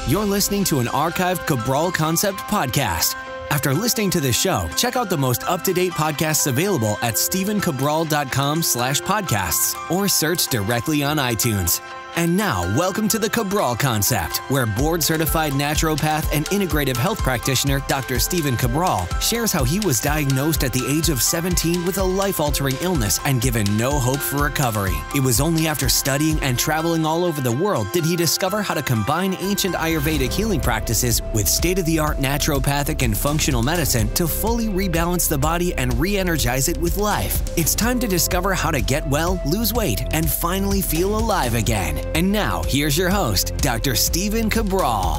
You're listening to an archived Cabral Concept podcast. After listening to this show, check out the most up-to-date podcasts available at stephencabral.com/podcasts or search directly on iTunes. And now, welcome to the Cabral Concept, where board-certified naturopath and integrative health practitioner Dr. Stephen Cabral shares how he was diagnosed at the age of 17 with a life-altering illness and given no hope for recovery. It was only after studying and traveling all over the world did he discover how to combine ancient Ayurvedic healing practices with state-of-the-art naturopathic and functional medicine to fully rebalance the body and re-energize it with life. It's time to discover how to get well, lose weight, and finally feel alive again. And now, here's your host, Dr. Stephen Cabral.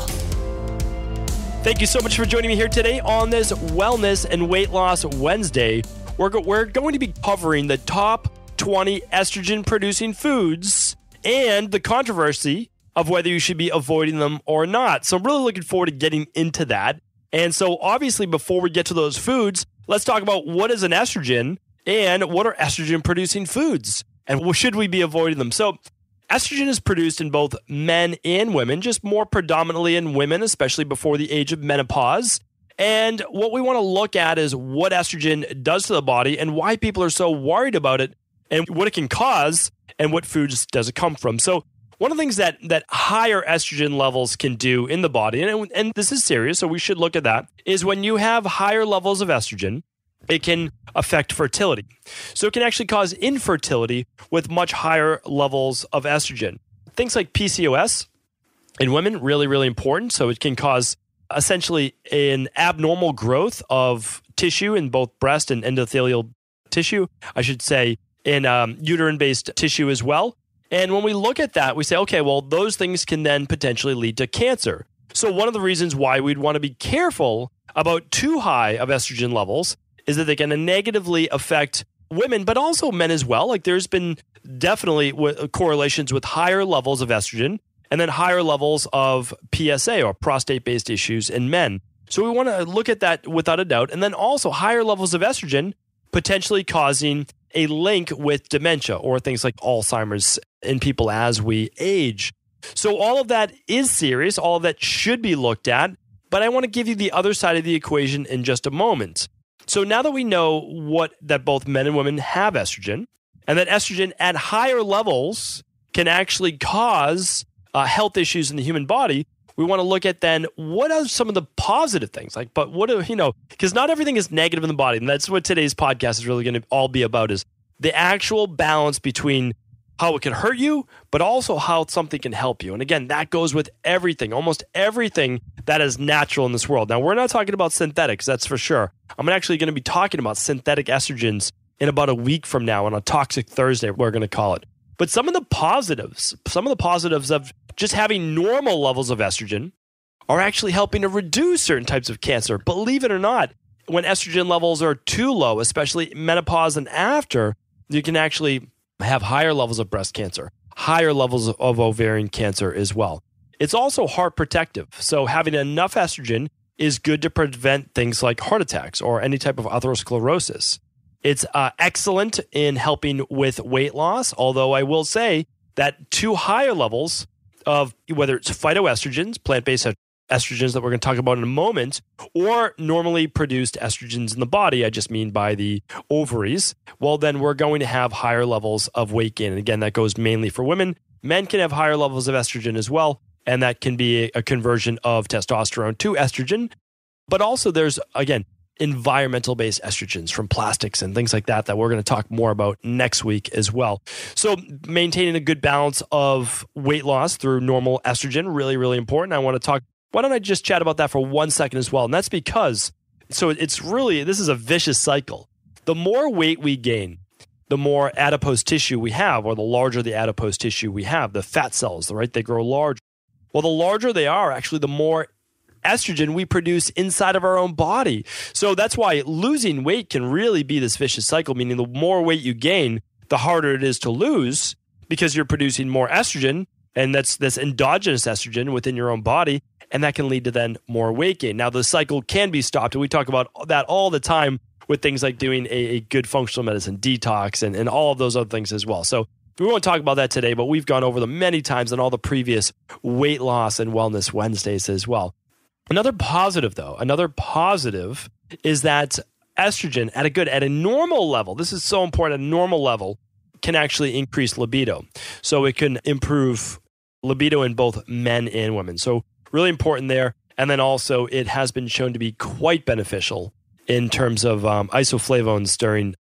Thank you so much for joining me here today on this Wellness and Weight Loss Wednesday. We're going to be covering the top 20 estrogen-producing foods and the controversy of whether you should be avoiding them or not. So I'm really looking forward to getting into that. And so obviously, before we get to those foods, let's talk about what is an estrogen and what are estrogen-producing foods and should we be avoiding them. So estrogen is produced in both men and women, just more predominantly in women, especially before the age of menopause. And what we want to look at is what estrogen does to the body and why people are so worried about it and what it can cause and what foods does it come from. So one of the things that higher estrogen levels can do in the body, and this is serious, so we should look at that, is when you have higher levels of estrogen, it can affect fertility. So it can actually cause infertility with much higher levels of estrogen. Things like PCOS in women, really, really important. So it can cause essentially an abnormal growth of tissue in both breast and endothelial tissue, I should say, in uterine-based tissue as well. And when we look at that, we say, okay, well, those things can then potentially lead to cancer. So one of the reasons why we'd want to be careful about too high of estrogen levels is that they can negatively affect women, but also men as well. Like there's been definitely correlations with higher levels of estrogen and then higher levels of PSA or prostate-based issues in men. So we want to look at that without a doubt. And then also higher levels of estrogen potentially causing a link with dementia or things like Alzheimer's in people as we age. So all of that is serious. All of that should be looked at. But I want to give you the other side of the equation in just a moment. So now that we know that both men and women have estrogen, and that estrogen at higher levels can actually cause health issues in the human body, we want to look at then what are some of the positive things? But what do because not everything is negative in the body, and that's what today's podcast is really going to all be about: is the actual balance between how it can hurt you, but also how something can help you. And again, that goes with everything, almost everything that is natural in this world. Now, we're not talking about synthetics, that's for sure. I'm actually going to be talking about synthetic estrogens in about a week from now on a Toxic Thursday, we're going to call it. But some of the positives of just having normal levels of estrogen are actually helping to reduce certain types of cancer. Believe it or not, when estrogen levels are too low, especially menopause and after, you can actually have higher levels of breast cancer, higher levels of ovarian cancer as well. It's also heart protective. So having enough estrogen is good to prevent things like heart attacks or any type of atherosclerosis. It's excellent in helping with weight loss, although I will say that too higher levels of whether it's phytoestrogens, plant-based estrogens that we're going to talk about in a moment, or normally produced estrogens in the body, I just mean by the ovaries, well, then we're going to have higher levels of weight gain. And again, that goes mainly for women. Men can have higher levels of estrogen as well, and that can be a conversion of testosterone to estrogen. But also there's, again, environmental-based estrogens from plastics and things like that we're going to talk more about next week as well. So maintaining a good balance of weight loss through normal estrogen, really, really important. I want to talk. Why don't I just chat about that for 1 second as well? And that's because, so it's really, this is a vicious cycle. The more weight we gain, the more adipose tissue we have, or the larger the adipose tissue we have, the fat cells, right? They grow large. Well, the larger they are, actually, the more estrogen we produce inside of our own body. So that's why losing weight can really be this vicious cycle, meaning the more weight you gain, the harder it is to lose because you're producing more estrogen, and that's this endogenous estrogen within your own body, and that can lead to then more weight gain. Now, the cycle can be stopped, and we talk about that all the time with things like doing a good functional medicine detox and all of those other things as well. So We won't talk about that today, but we've gone over them many times on all the previous weight loss and wellness Wednesdays as well. Another positive, is that estrogen at a normal level, this is so important, a normal level can actually increase libido. So it can improve libido in both men and women. So really important there. And then also it has been shown to be quite beneficial in terms of isoflavones during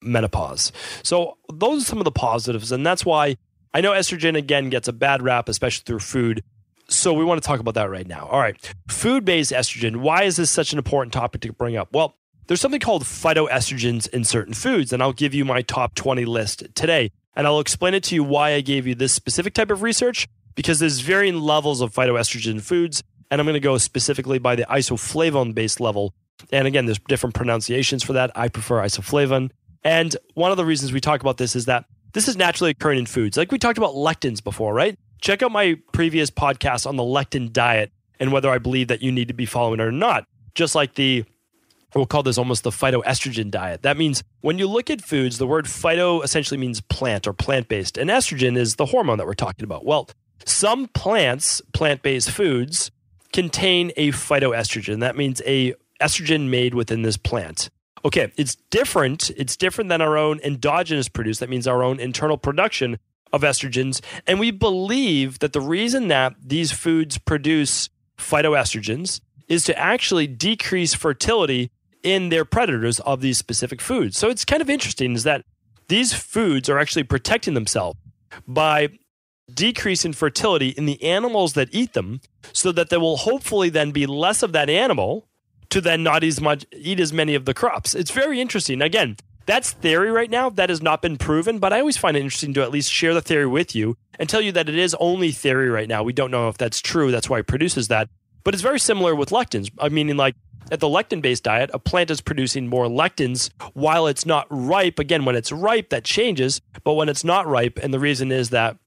menopause. So those are some of the positives. And that's why I know estrogen, again, gets a bad rap, especially through food. So we want to talk about that right now. All right. Food-based estrogen. Why is this such an important topic to bring up? Well, there's something called phytoestrogens in certain foods, and I'll give you my top 20 list today. And I'll explain it to you why I gave you this specific type of research, because there's varying levels of phytoestrogen foods, and I'm going to go specifically by the isoflavone-based level. And again, there's different pronunciations for that. I prefer isoflavone. And one of the reasons we talk about this is that this is naturally occurring in foods. Like we talked about lectins before, right? Check out my previous podcast on the lectin diet and whether I believe that you need to be following it or not. Just like we'll call this almost the phytoestrogen diet. That means when you look at foods, the word phyto essentially means plant or plant-based, and estrogen is the hormone that we're talking about. Well, some plant-based foods, contain a phytoestrogen. That means a estrogen made within this plant. Okay, it's different. It's different than our own endogenous produce. That means our own internal production of estrogens. And we believe that the reason that these foods produce phytoestrogens is to actually decrease fertility in their predators of these specific foods. So it's kind of interesting is that these foods are actually protecting themselves by decreasing fertility in the animals that eat them, so that there will hopefully then be less of that animal to then not eat as many of the crops. It's very interesting. Again, that's theory right now. That has not been proven, but I always find it interesting to at least share the theory with you and tell you that it is only theory right now. We don't know if that's true. That's why it produces that. But it's very similar with lectins. I mean, like at the lectin-based diet, a plant is producing more lectins while it's not ripe. Again, when it's ripe, that changes. But when it's not ripe, and the reason is that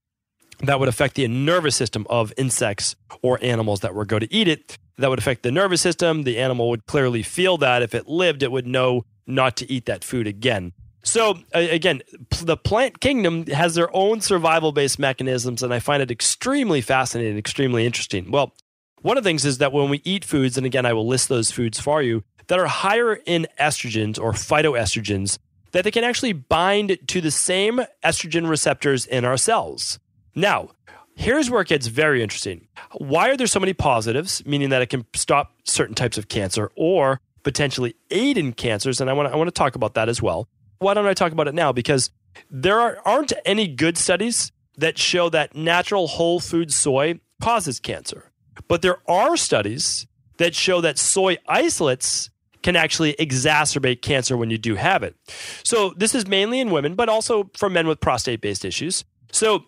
would affect the nervous system of insects or animals that were going to eat it. That would affect the nervous system. The animal would clearly feel that. If it lived, it would know not to eat that food again. So again, the plant kingdom has their own survival-based mechanisms, and I find it extremely fascinating, extremely interesting. Well, one of the things is that when we eat foods, and again, I will list those foods for you, that are higher in estrogens or phytoestrogens, that they can actually bind to the same estrogen receptors in our cells. Now, here's where it gets very interesting. Why are there so many positives, meaning that it can stop certain types of cancer or potentially aid in cancers? And I want to talk about that as well. Why don't I talk about it now? Because there aren't any good studies that show that natural whole food soy causes cancer. But there are studies that show that soy isolates can actually exacerbate cancer when you do have it. So this is mainly in women, but also for men with prostate-based issues. So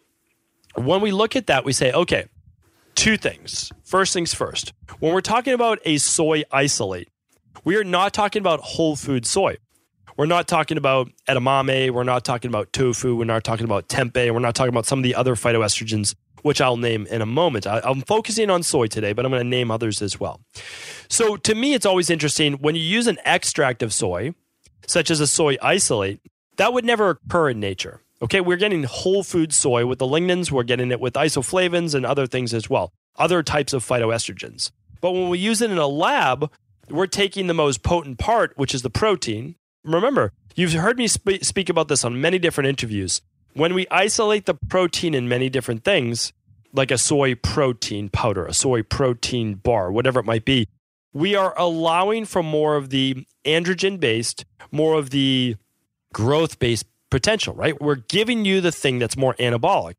when we look at that, we say, okay, two things. First things first. When we're talking about a soy isolate, we are not talking about whole food soy. We're not talking about edamame. We're not talking about tofu. We're not talking about tempeh. We're not talking about some of the other phytoestrogens, which I'll name in a moment. I'm focusing on soy today, but I'm going to name others as well. So to me, it's always interesting when you use an extract of soy, such as a soy isolate, that would never occur in nature. Okay, we're getting whole food soy with the lignans. We're getting it with isoflavones and other things as well, other types of phytoestrogens. But when we use it in a lab, we're taking the most potent part, which is the protein. Remember, you've heard me speak about this on many different interviews. When we isolate the protein in many different things, like a soy protein powder, a soy protein bar, whatever it might be, we are allowing for more of the androgen-based, more of the growth-based potential, right? We're giving you the thing that's more anabolic.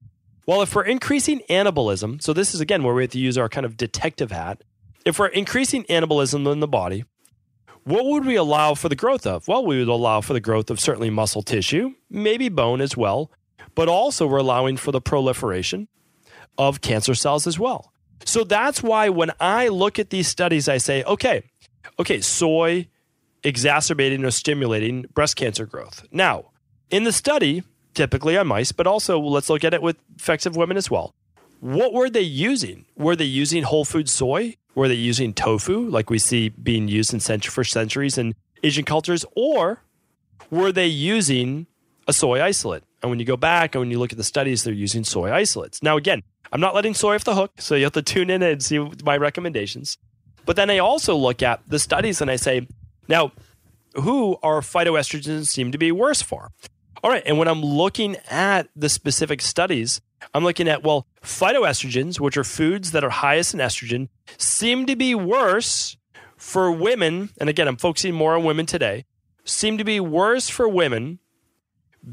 Well, if we're increasing anabolism, so this is again where we have to use our kind of detective hat. If we're increasing anabolism in the body, what would we allow for the growth of? Well, we would allow for the growth of certainly muscle tissue, maybe bone as well, but also we're allowing for the proliferation of cancer cells as well. So that's why when I look at these studies, I say, okay, soy exacerbating or stimulating breast cancer growth. Now, in the study, typically on mice, but also let's look at it with effects of women as well. What were they using? Were they using whole food soy? Were they using tofu, like we see being used for centuries in Asian cultures? Or were they using a soy isolate? And when you go back and when you look at the studies, they're using soy isolates. Now, again, I'm not letting soy off the hook, so you have to tune in and see my recommendations. But then I also look at the studies and I say, now, who are phytoestrogens seem to be worse for? All right, and when I'm looking at the specific studies, I'm looking at, well, phytoestrogens, which are foods that are highest in estrogen, seem to be worse for women, and again, I'm focusing more on women today, seem to be worse for women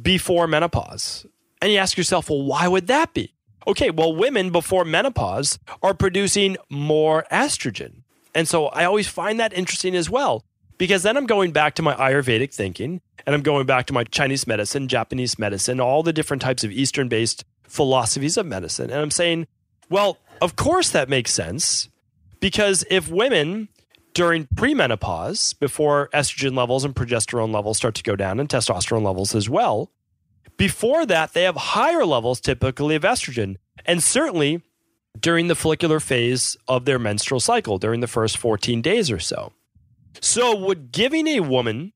before menopause. And you ask yourself, well, why would that be? Okay, well, women before menopause are producing more estrogen. And so I always find that interesting as well, because then I'm going back to my Ayurvedic thinking, and I'm going back to my Chinese medicine, Japanese medicine, all the different types of Eastern-based philosophies of medicine. And I'm saying, well, of course that makes sense, because if women during premenopause, before estrogen levels and progesterone levels start to go down and testosterone levels as well, before that, they have higher levels typically of estrogen. And certainly during the follicular phase of their menstrual cycle, during the first 14 days or so. So would giving a woman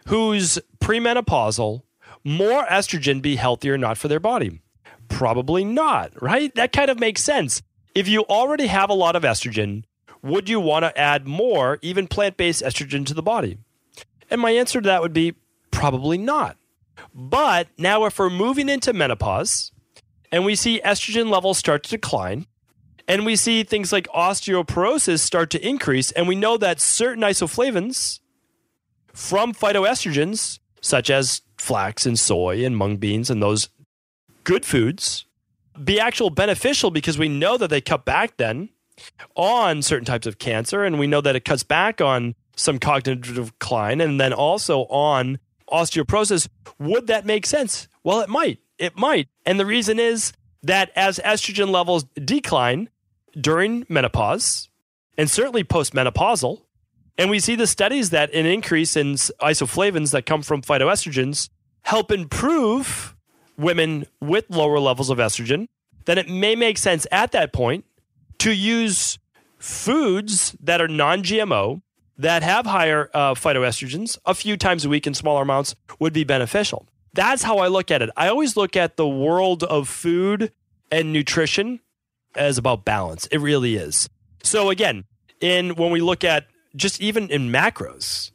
who's premenopausal more estrogen be healthier or not for their body? Probably not, right? That kind of makes sense. If you already have a lot of estrogen, would you want to add more, even plant-based estrogen to the body? And my answer to that would be probably not. But now if we're moving into menopause and we see estrogen levels start to decline, and we see things like osteoporosis start to increase, and we know that certain isoflavones from phytoestrogens, such as flax and soy and mung beans and those good foods, be actual beneficial because we know that they cut back then on certain types of cancer, and we know that it cuts back on some cognitive decline and then also on osteoporosis. Would that make sense? Well, it might. It might. And the reason is that as estrogen levels decline during menopause and certainly postmenopausal, and we see the studies that an increase in isoflavones that come from phytoestrogens help improve women with lower levels of estrogen, then it may make sense at that point to use foods that are non-GMO, that have higher phytoestrogens a few times a week in smaller amounts would be beneficial. That's how I look at it. I always look at the world of food and nutrition as about balance. It really is. So again, when we look at just even in macros,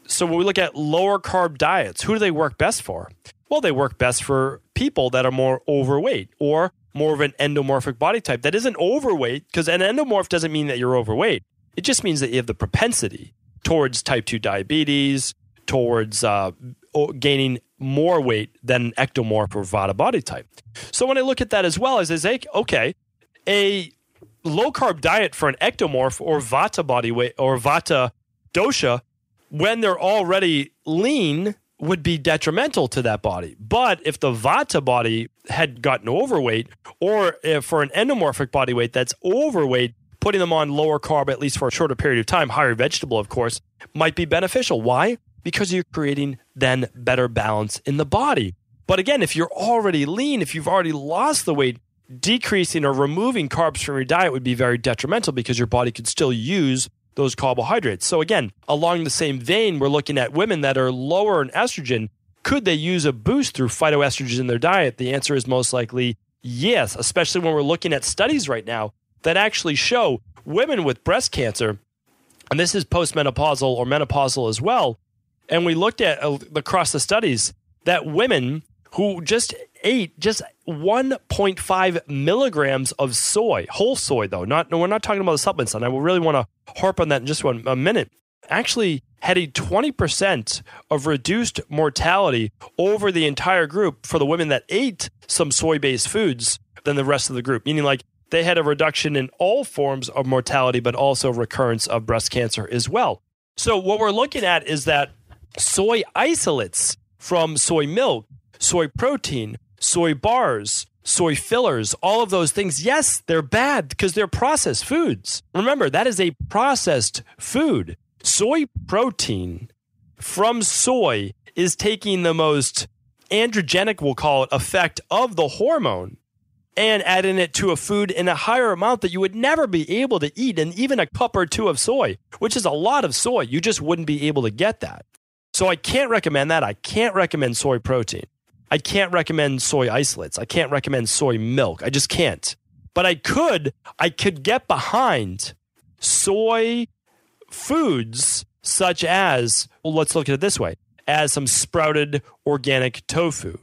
so when we look at lower carb diets, who do they work best for? Well, they work best for people that are more overweight or more of an endomorphic body type that isn't overweight, because an endomorph doesn't mean that you're overweight. It just means that you have the propensity towards type 2 diabetes, towards gaining more weight than an ectomorph or Vata body type. So when I look at that as well, as I say, okay, a low-carb diet for an ectomorph or Vata body weight or Vata dosha, when they're already lean, would be detrimental to that body. But if the Vata body had gotten overweight, or if for an endomorphic body weight that's overweight, putting them on lower carb, at least for a shorter period of time, higher vegetable, of course, might be beneficial. Why? Because you're creating then better balance in the body. But again, if you're already lean, if you've already lost the weight, decreasing or removing carbs from your diet would be very detrimental because your body could still use those carbohydrates. So again, along the same vein, we're looking at women that are lower in estrogen. Could they use a boost through phytoestrogen in their diet? The answer is most likely yes, especially when we're looking at studies right now that actually show women with breast cancer, and this is postmenopausal or menopausal as well, and we looked at across the studies that women who just ate just 1.5 milligrams of soy, whole soy though, we're not talking about the supplements, and I will really want to harp on that in just a minute, actually had a 20% of reduced mortality over the entire group for the women that ate some soy-based foods than the rest of the group, meaning like they had a reduction in all forms of mortality, but also recurrence of breast cancer as well. So what we're looking at is that soy isolates from soy milk, soy protein, soy bars, soy fillers, all of those things, yes, they're bad because they're processed foods. Remember, that is a processed food. Soy protein from soy is taking the most androgenic, we'll call it, effect of the hormone and adding it to a food in a higher amount that you would never be able to eat in even a cup or two of soy, which is a lot of soy. You just wouldn't be able to get that. So I can't recommend that. I can't recommend soy protein. I can't recommend soy isolates. I can't recommend soy milk. I just can't. But I could get behind soy foods such as, well, let's look at it this way, as some sprouted organic tofu,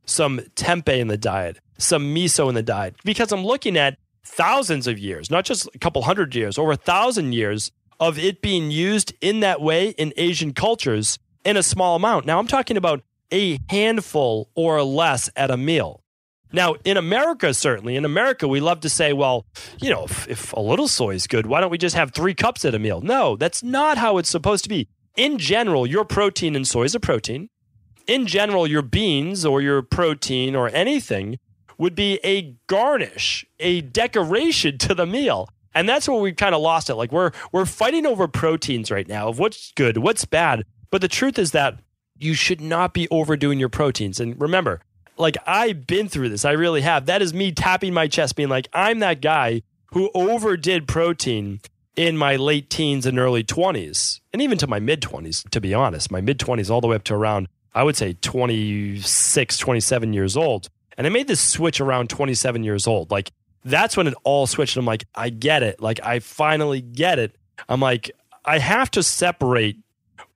some tempeh in the diet, some miso in the diet, because I'm looking at thousands of years, not just a couple hundred years, over 1,000 years of it being used in that way in Asian cultures in a small amount. Now, I'm talking about a handful or less at a meal. Now, in America, certainly, in America, we love to say, well, if a little soy is good, why don't we just have 3 cups at a meal? No, that's not how it's supposed to be. In general, your protein, and soy is a protein. In general, your beans or your protein or anything would be a garnish, a decoration to the meal. And that's where we kind of lost it. Like we're fighting over proteins right now of what's good, what's bad. But the truth is that you should not be overdoing your proteins. And remember, like I've been through this. I really have. That is me tapping my chest being like, I'm that guy who overdid protein in my late teens and early 20s, and even to my mid-20s, to be honest. My mid-20s all the way up to around, I would say 26, 27 years old. And I made this switch around 27 years old. Like that's when it all switched. I'm like, I get it. Like I finally get it. I'm like, I have to separate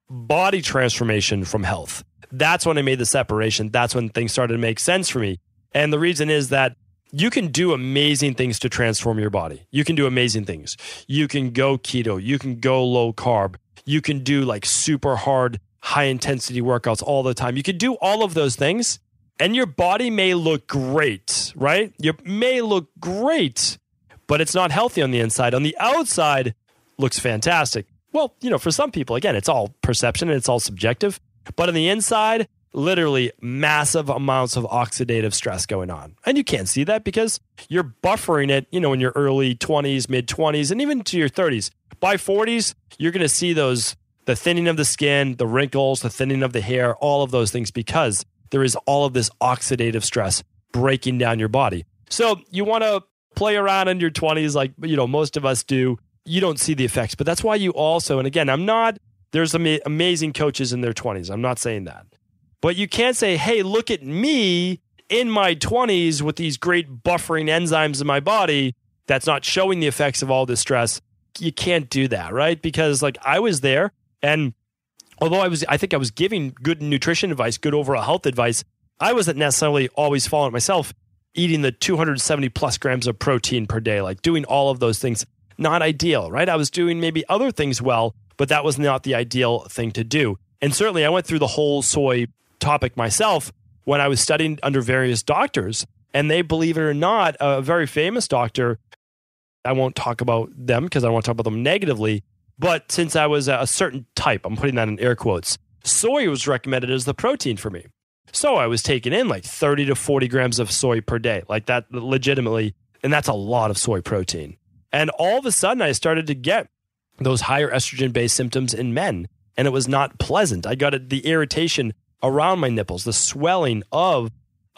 body transformation from health. That's when I made the separation. That's when things started to make sense for me. And the reason is that you can do amazing things to transform your body. You can do amazing things. You can go keto. You can go low carb. You can do like super hard, high intensity workouts all the time. You can do all of those things and your body may look great, right? You may look great, but it's not healthy on the inside. On the outside, looks fantastic. Well, for some people, again, it's all perception and it's all subjective. But on the inside, literally massive amounts of oxidative stress going on. And you can't see that because you're buffering it, in your early 20s, mid 20s, and even to your 30s. By 40s, you're going to see the thinning of the skin, the wrinkles, the thinning of the hair, all of those things because there is all of this oxidative stress breaking down your body. So you want to play around in your 20s like, most of us do. You don't see the effects, but that's why you also, and again, there's amazing coaches in their 20s. I'm not saying that. But you can't say, hey, look at me in my 20s with these great buffering enzymes in my body that's not showing the effects of all this stress. You can't do that, right? Because like I was there, and although I think I was giving good nutrition advice, good overall health advice, I wasn't necessarily always following it myself, eating the 270 plus grams of protein per day, like doing all of those things. Not ideal, right? I was doing maybe other things well, but that was not the ideal thing to do. And certainly I went through the whole soy topic myself when I was studying under various doctors. And they, believe it or not, a very famous doctor, I won't talk about them because I don't want to talk about them negatively, but since I was a certain type, I'm putting that in air quotes, soy was recommended as the protein for me. So I was taking in like 30 to 40 grams of soy per day, like that legitimately. And that's a lot of soy protein. And all of a sudden I started to get those higher estrogen-based symptoms in men. And it was not pleasant. I got the irritation around my nipples, the swelling of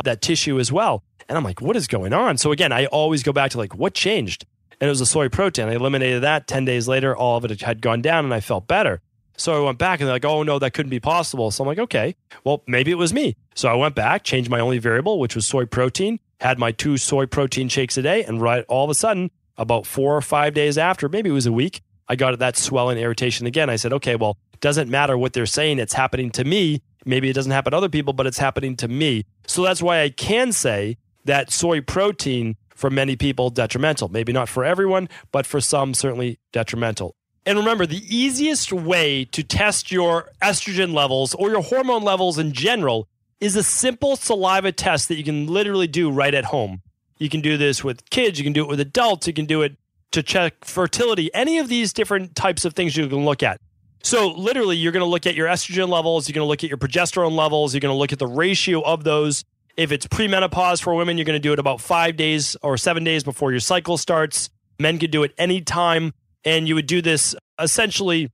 that tissue as well. And I'm like, what is going on? So again, I always go back to like, what changed? And it was the soy protein. I eliminated that. 10 days later, all of it had gone down and I felt better. So I went back and they're like, oh no, that couldn't be possible. So I'm like, okay, well, maybe it was me. So I went back, changed my only variable, which was soy protein, had my 2 soy protein shakes a day. And right all of a sudden, about 4 or 5 days after, maybe it was a week, I got that swelling irritation again. I said, okay, well, it doesn't matter what they're saying. It's happening to me. Maybe it doesn't happen to other people, but it's happening to me. So that's why I can say that soy protein for many people detrimental. Maybe not for everyone, but for some certainly detrimental. And remember, the easiest way to test your estrogen levels or your hormone levels in general is a simple saliva test that you can literally do right at home. You can do this with kids. You can do it with adults. You can do it to check fertility, any of these different types of things you can look at. So literally, you're going to look at your estrogen levels. You're going to look at your progesterone levels. You're going to look at the ratio of those. If it's premenopause for women, you're going to do it about 5 days or 7 days before your cycle starts. Men could do it anytime. And you would do this essentially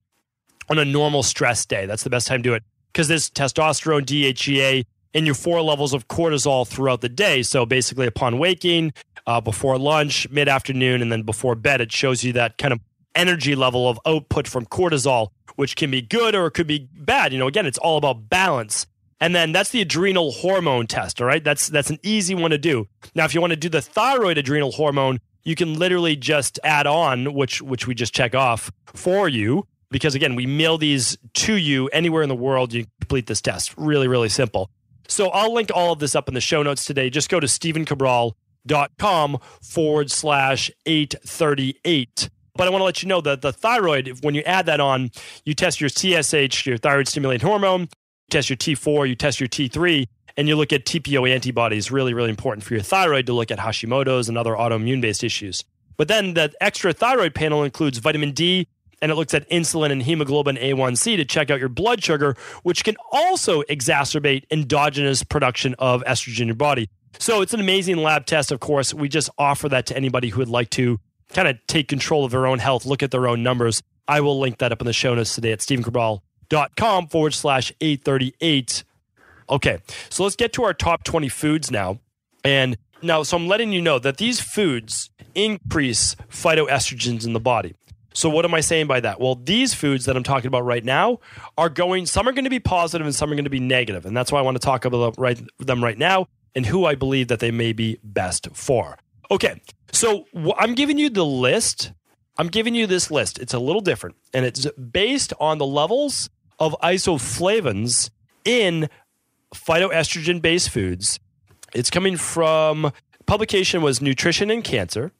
on a normal stress day. That's the best time to do it because there's testosterone, DHEA, and your 4 levels of cortisol throughout the day. So basically upon waking, before lunch, mid-afternoon, and then before bed, it shows you that kind of energy level of output from cortisol, which can be good or it could be bad. Again, it's all about balance. And then that's the adrenal hormone test, all right? That's an easy one to do. Now, if you want to do the thyroid adrenal hormone, you can literally just add on, which we just check off for you, because again, we mail these to you anywhere in the world. You complete this test. Really, really simple. So I'll link all of this up in the show notes today. Just go to stevencabral.com/838. But I want to let you know that the thyroid, when you add that on, you test your TSH, your thyroid stimulating hormone, you test your T4, you test your T3, and you look at TPO antibodies. Really, really important for your thyroid to look at Hashimoto's and other autoimmune-based issues. But then the extra thyroid panel includes vitamin D, and it looks at insulin and hemoglobin A1C to check out your blood sugar, which can also exacerbate endogenous production of estrogen in your body. So it's an amazing lab test, of course. We just offer that to anybody who would like to kind of take control of their own health, look at their own numbers. I will link that up in the show notes today at stevencabral.com/838. Okay, so let's get to our top 20 foods now. And now, so I'm letting you know that these foods increase phytoestrogens in the body. So what am I saying by that? Well, these foods that I'm talking about right now some are going to be positive and some are going to be negative. And that's why I want to talk about them right now and who I believe that they may be best for. Okay, so I'm giving you the list. I'm giving you this list. It's a little different, and it's based on the levels of isoflavones in phytoestrogen-based foods. It's coming from, publication was Nutrition and Cancer,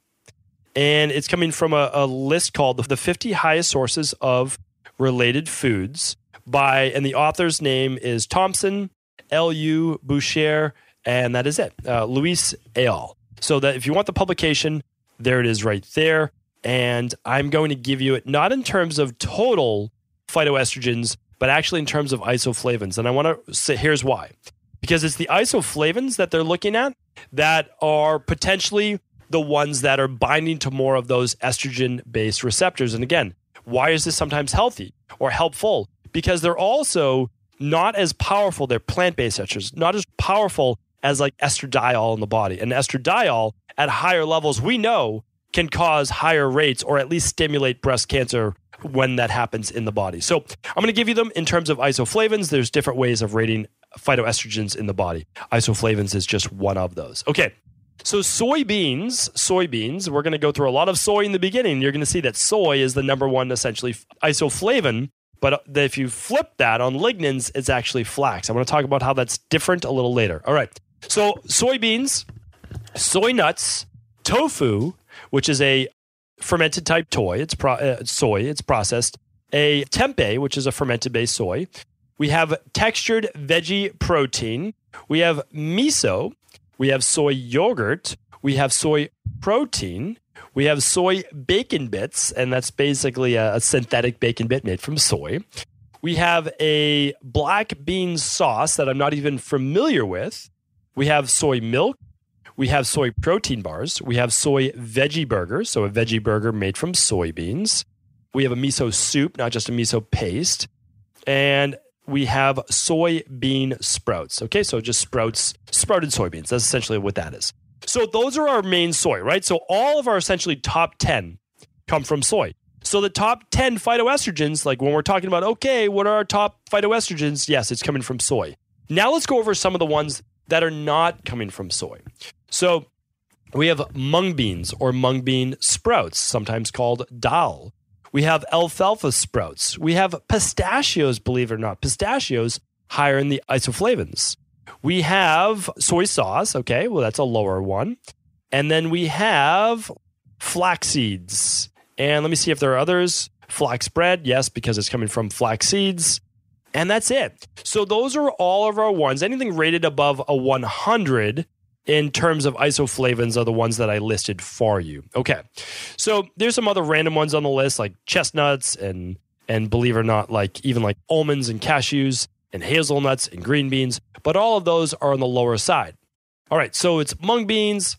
and it's coming from a list called the 50 Highest Sources of Related Foods and the author's name is Thompson, L.U. Boucher, and that is it, Luis Ayala. So that if you want the publication, there it is right there. And I'm going to give you it not in terms of total phytoestrogens, but actually in terms of isoflavones. And I want to say, here's why. Because it's the isoflavones that they're looking at that are potentially the ones that are binding to more of those estrogen-based receptors. And again, why is this sometimes healthy or helpful? Because they're also not as powerful, they're plant-based esters, not as powerful as like estradiol in the body. And estradiol at higher levels, we know, can cause higher rates or at least stimulate breast cancer when that happens in the body. So I'm going to give you them in terms of isoflavones. There's different ways of rating phytoestrogens in the body. Isoflavones is just one of those. Okay, so soybeans, we're going to go through a lot of soy in the beginning. You're going to see that soy is the number one essentially isoflavone. But if you flip that on lignans, it's actually flax. I want to talk about how that's different a little later. All right. So soybeans, soy nuts, tofu, which is a fermented type soy, it's processed, a tempeh, which is a fermented based soy. We have textured veggie protein. We have miso. We have soy yogurt. We have soy protein. We have soy bacon bits, and that's basically a synthetic bacon bit made from soy. We have a black bean sauce that I'm not even familiar with. We have soy milk. We have soy protein bars. We have soy veggie burgers, so a veggie burger made from soybeans. We have a miso soup, not just a miso paste. And we have soybean sprouts. Okay, so just sprouted soybeans. That's essentially what that is. So those are our main soy, right? So all of our essentially top 10 come from soy. So the top 10 phytoestrogens, like when we're talking about, okay, what are our top phytoestrogens? Yes, it's coming from soy. Now let's go over some of the ones that are not coming from soy. So we have mung beans or mung bean sprouts, sometimes called dal. We have alfalfa sprouts. We have pistachios, believe it or not. Pistachios higher in the isoflavones. We have soy sauce. Okay, well, that's a lower one. And then we have flax seeds. And let me see if there are others. Flax bread, yes, because it's coming from flax seeds. And that's it. So those are all of our ones. Anything rated above a 100 in terms of isoflavones are the ones that I listed for you. Okay. So there's some other random ones on the list like chestnuts and believe it or not, even like almonds and cashews and hazelnuts and green beans. But all of those are on the lower side. All right. So it's mung beans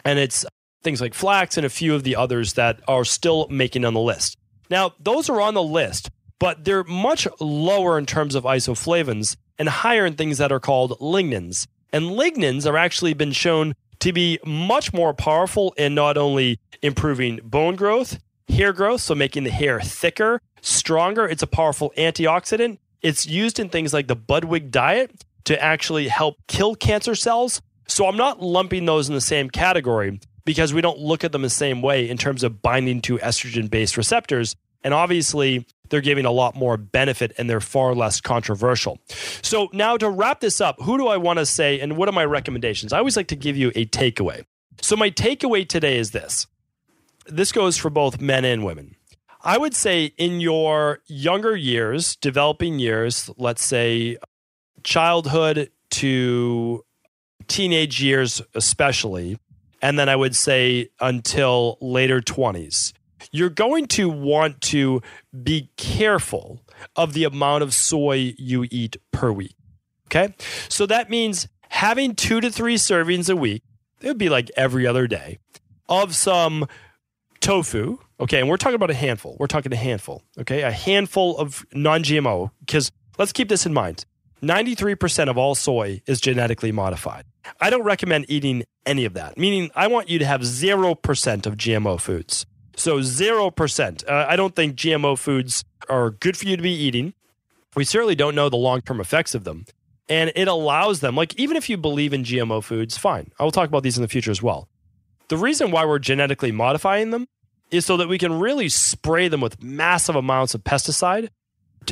and it's things like flax and a few of the others that are still making on the list. Now, those are on the list, but they're much lower in terms of isoflavones and higher in things that are called lignans. And lignans are actually been shown to be much more powerful in not only improving bone growth, hair growth, so making the hair thicker, stronger. It's a powerful antioxidant. It's used in things like the Budwig diet to actually help kill cancer cells. So I'm not lumping those in the same category because we don't look at them the same way in terms of binding to estrogen-based receptors. And obviously, they're giving a lot more benefit and they're far less controversial. So now to wrap this up, who do I want to say and what are my recommendations? I always like to give you a takeaway. So my takeaway today is this. This goes for both men and women. I would say in your younger years, developing years, let's say childhood to teenage years especially, and then I would say until later 20s, you're going to want to be careful of the amount of soy you eat per week. Okay? So that means having 2 to 3 servings a week, it would be like every other day, of some tofu. Okay, and we're talking about a handful. We're talking a handful. Okay, a handful of non-GMO, because let's keep this in mind. 93% of all soy is genetically modified. I don't recommend eating any of that, meaning I want you to have 0% of GMO foods. So 0%. I don't think GMO foods are good for you to be eating. We certainly don't know the long-term effects of them. And it allows them, like even if you believe in GMO foods, fine. I will talk about these in the future as well. The reason why we're genetically modifying them is so that we can really spray them with massive amounts of pesticide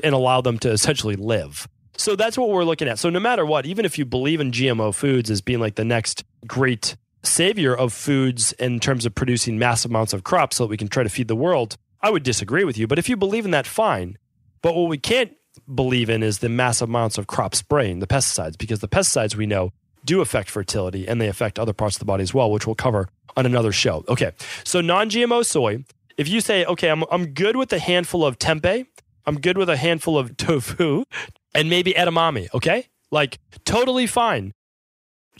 and allow them to essentially live. So that's what we're looking at. So no matter what, even if you believe in GMO foods as being like the next great savior of foods in terms of producing massive amounts of crops so that we can try to feed the world, I would disagree with you. But if you believe in that, fine. But what we can't believe in is the massive amounts of crop spraying, the pesticides, because the pesticides we know do affect fertility and they affect other parts of the body as well, which we'll cover on another show. Okay, so non-GMO soy, if you say, okay, I'm good with a handful of tempeh, I'm good with a handful of tofu, and maybe edamame, okay? Like, totally fine.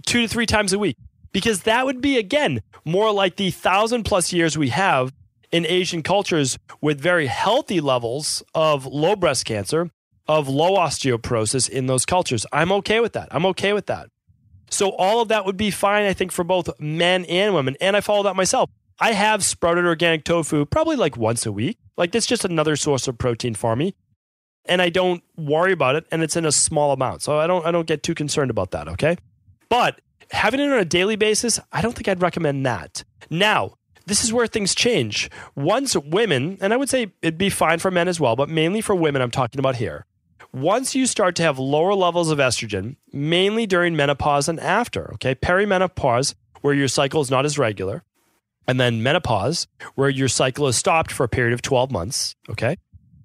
2 to 3 times a week. Because that would be, again, more like the 1,000+ years we have in Asian cultures with very healthy levels of low breast cancer, of low osteoporosis in those cultures. I'm okay with that. I'm okay with that. So all of that would be fine, I think, for both men and women. And I follow that myself. I have sprouted organic tofu probably like once a week. Like, that's just another source of protein for me. And I don't worry about it, and it's in a small amount. So I don't get too concerned about that, okay? But having it on a daily basis, I don't think I'd recommend that. Now, this is where things change. Once women, and I would say it'd be fine for men as well, but mainly for women I'm talking about here. Once you start to have lower levels of estrogen, mainly during menopause and after, okay? Perimenopause, where your cycle is not as regular, and then menopause, where your cycle is stopped for a period of 12 months, okay?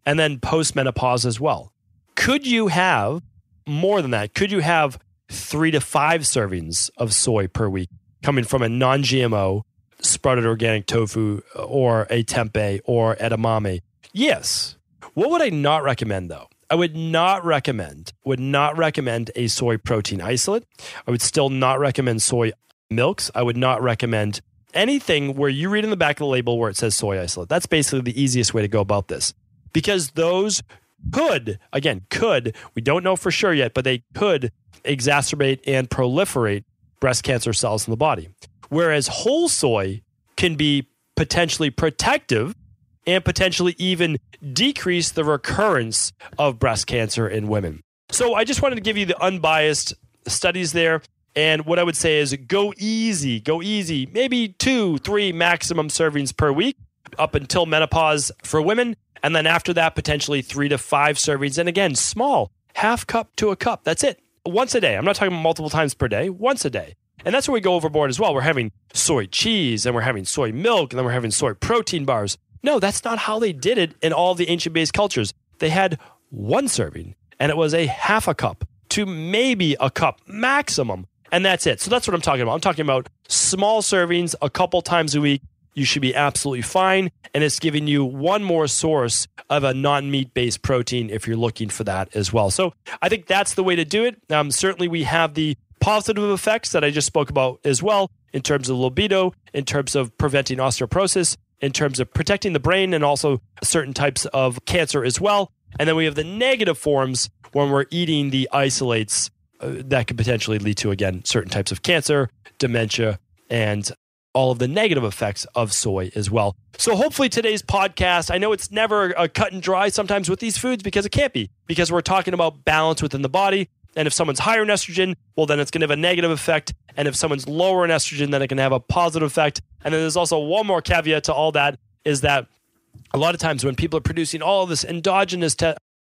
And then postmenopause as well. Could you have more than that? Could you have 3 to 5 servings of soy per week coming from a non-GMO sprouted organic tofu or a tempeh or edamame? Yes. What would I not recommend though? I would not recommend a soy protein isolate. I would still not recommend soy milks. I would not recommend anything where you read in the back of the label where it says soy isolate. That's basically the easiest way to go about this. Because those could, we don't know for sure yet, but they could exacerbate and proliferate breast cancer cells in the body. Whereas whole soy can be potentially protective and potentially even decrease the recurrence of breast cancer in women. So I just wanted to give you the unbiased studies there. And what I would say is go easy, maybe 2, 3 maximum servings per week up until menopause for women. And then after that, potentially 3 to 5 servings. And again, small, half cup to a cup. That's it. Once a day. I'm not talking multiple times per day, once a day. And that's where we go overboard as well. We're having soy cheese and we're having soy milk and then we're having soy protein bars. No, that's not how they did it in all the ancient-based cultures. They had 1 serving and it was a half a cup to maybe a cup maximum. And that's it. So that's what I'm talking about. I'm talking about small servings a couple times a week. You should be absolutely fine. And it's giving you one more source of a non-meat-based protein if you're looking for that as well. So I think that's the way to do it. Certainly we have the positive effects that I just spoke about as well in terms of libido, in terms of preventing osteoporosis, in terms of protecting the brain and also certain types of cancer as well. And then we have the negative forms when we're eating the isolates that could potentially lead to, again, certain types of cancer, dementia, and all of the negative effects of soy as well. So hopefully today's podcast, I know it's never a cut and dry sometimes with these foods because it can't be, because we're talking about balance within the body. And if someone's higher in estrogen, well, then it's going to have a negative effect. And if someone's lower in estrogen, then it can have a positive effect. And then there's also one more caveat to all that, is that a lot of times when people are producing all of this endogenous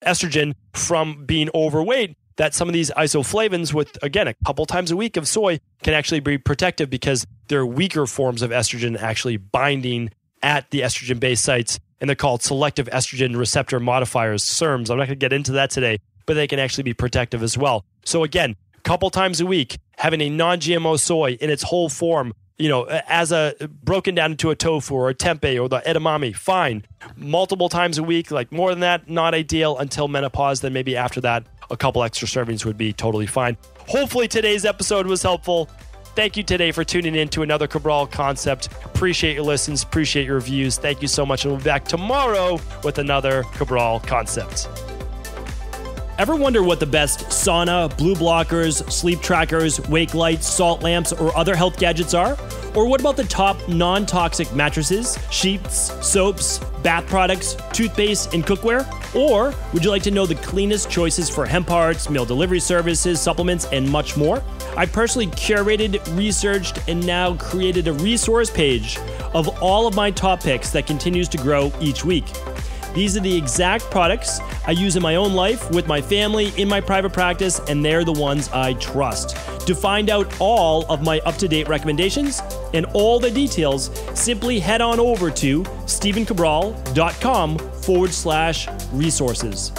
estrogen from being overweight, that some of these isoflavones with, again, a couple times a week of soy can actually be protective because they're weaker forms of estrogen actually binding at the estrogen-based sites, and they're called selective estrogen receptor modifiers, SERMs. I'm not going to get into that today, but they can actually be protective as well. So again, a couple times a week, having a non-GMO soy in its whole form, as a broken down into a tofu or a tempeh or the edamame, fine. Multiple times a week, like more than that, not ideal until menopause. Then maybe after that, a couple extra servings would be totally fine. Hopefully today's episode was helpful. Thank you today for tuning in to another Cabral Concept. Appreciate your listens, appreciate your reviews. Thank you so much. And we'll be back tomorrow with another Cabral Concept. Ever wonder what the best sauna, blue blockers, sleep trackers, wake lights, salt lamps, or other health gadgets are? Or what about the top non-toxic mattresses, sheets, soaps, bath products, toothpaste, and cookware? Or would you like to know the cleanest choices for hemp parts, meal delivery services, supplements, and much more? I personally curated, researched, and now created a resource page of all of my top picks that continues to grow each week. These are the exact products I use in my own life, with my family, in my private practice, and they're the ones I trust. To find out all of my up-to-date recommendations and all the details, simply head on over to stephencabral.com/resources.